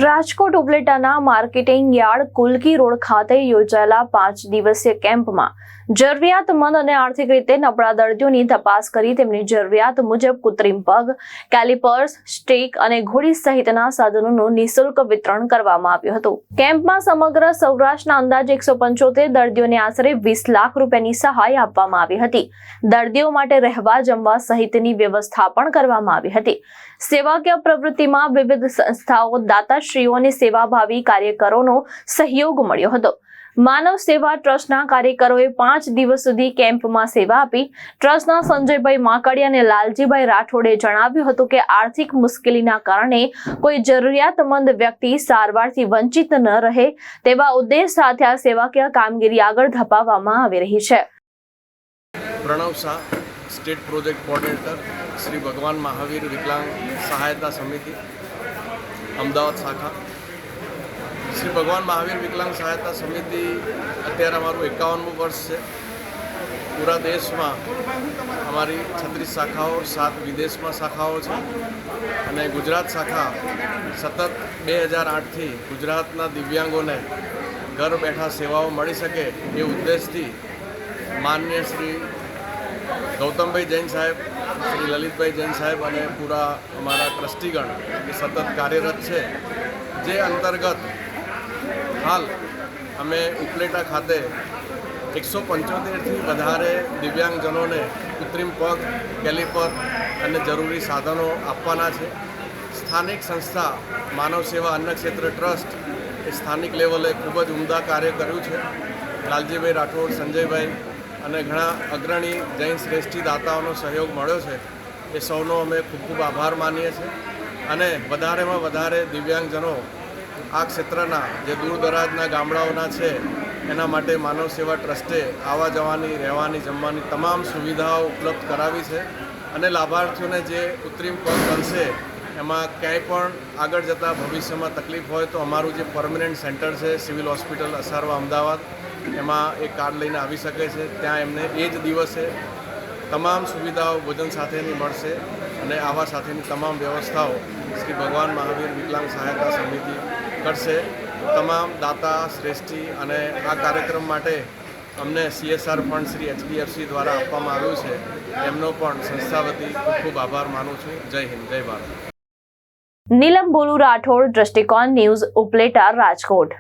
Rajkot ઉપલેટાના marketing yard કુલકી road ખાતે યોજાયેલા 5 દિવસીય કેમ્પમાં જરૂરિયાતમંદ અને આર્થિક રીતે નબળા દર્દીઓની તપાસ કરી તેમની જરૂરિયાત મુજબ કૃત્રિમ પગ, કેલિપર્સ, સ્ટીક અને ઘોડી સહિતના સાધનોનું નિઃશુલ્ક વિતરણ કરવામાં આવ્યું હતું. કેમ્પમાં સમગ્ર સૌરાષ્ટ્રના અંદાજે 175 દર્દીઓને આશરે 20 લાખ રૂપિયાની સહાય આપવામાં આવી હતી. દર્દીઓ માટે રહેવા જમવા સહિતની વ્યવસ્થા પણ કરવામાં આવી હતી. સેવાકીય પ્રવૃત્તિમાં વિવિધ સંસ્થાઓ, દાતાશ્રીઓ અને સેવાભાવી કાર્યકરોનો સહયોગ મળ્યો હતો. માનવ સેવા ટ્રસ્ટના કાર્યકરોએ 5 દિવસ સુધી કેમ્પમાં સેવા આપી. ટ્રસ્ટના સંજયભાઈ માકડિયા અને લાલજીભાઈ રાઠોડે જણાવ્યું હતું કે આર્થિક મુશ્કેલીના કારણે કોઈ જરૂરિયાતમંદ વ્યક્તિ સારવારથી વંચિત ન રહે તેવા ઉદ્દેશ સાથે આ સેવાકીય કામગીરી આગળ ધપાવવામાં આવી રહી છે. Pranav Shah, state project coordinator, Shri Bhagwan Mahavir વિકલાંગ સહાયતા સમિતિ, અમદાવાદ શાખા. શ્રી ભગવાન મહાવીર વિકલાંગ સહાયતા સમિતિ અત્યારે અમારું 51મું વર્ષ છે. પૂરા દેશમાં અમારી 36 શાખાઓ, 7 વિદેશમાં શાખાઓ છે અને ગુજરાત શાખા સતત 2008થી ગુજરાતના દિવ્યાંગોને ઘર બેઠા સેવાઓ મળી શકે એ ઉદ્દેશથી માનનીય શ્રી ગૌતમભાઈ જૈન સાહેબ, શ્રી લલિતભાઈ જૈન સાહેબ અને પૂરા અમારા ટ્રસ્ટીગણ એ સતત કાર્યરત છે. જે અંતર્ગત હાલ અમે ઉપલેટા ખાતે 175થી વધારે દિવ્યાંગજનોને કૃત્રિમ પગ, કેલિપર અને જરૂરી સાધનો આપવાના છે. સ્થાનિક સંસ્થા માનવ સેવા અન્ન ક્ષેત્ર ટ્રસ્ટ એ સ્થાનિક લેવલે ખૂબ જ ઉમદા કાર્ય કર્યું છે. લાલજીભાઈ રાઠોડ, સંજયભાઈ અને ઘણા અગ્રણી જૈન શ્રેષ્ઠી દાતાઓનો સહયોગ મળ્યો છે. એ સૌનો અમે ખૂબ ખૂબ આભાર માનીએ છીએ અને વધારેમાં વધારે દિવ્યાંગજનો આ ક્ષેત્રના જે દૂર દરાજના ગામડાઓના છે એના માટે માનવ સેવા ટ્રસ્ટે આવવા જવાની, રહેવાની, જમવાની તમામ સુવિધાઓ ઉપલબ્ધ કરાવી છે અને લાભાર્થીઓને જે કૃત્રિમ પગ બનશે એમાં ક્યાંય પણ આગળ જતાં ભવિષ્યમાં તકલીફ હોય તો અમારું જે પરમનન્ટ સેન્ટર છે સિવિલ હોસ્પિટલ અસારવા અમદાવાદ, એમાં એ કાર્ડ લઈને આવી શકે છે. ત્યાં એમને એ જ દિવસે તમામ સુવિધાઓ ભોજન સાથેની મળશે અને આવા સાથેની તમામ વ્યવસ્થાઓ શ્રી ભગવાન મહાવીર વિકલાંગ સહાયતા સમિતિ કરશે. તમામ દાતા શ્રેષ્ઠી અને આ કાર્યક્રમ માટે અમને CSR ફંડ શ્રી HDFC દ્વારા આપવામાં આવ્યું છે. એમનો પણ સંસ્થા વતી ખૂબ ખૂબ આભાર માનું છું. જય હિન્દ, જય ભારત. નીલમ બોલુ રાઠોડ, દ્રષ્ટિકોણ ન્યૂઝ, ઉપલેટા, રાજકોટ.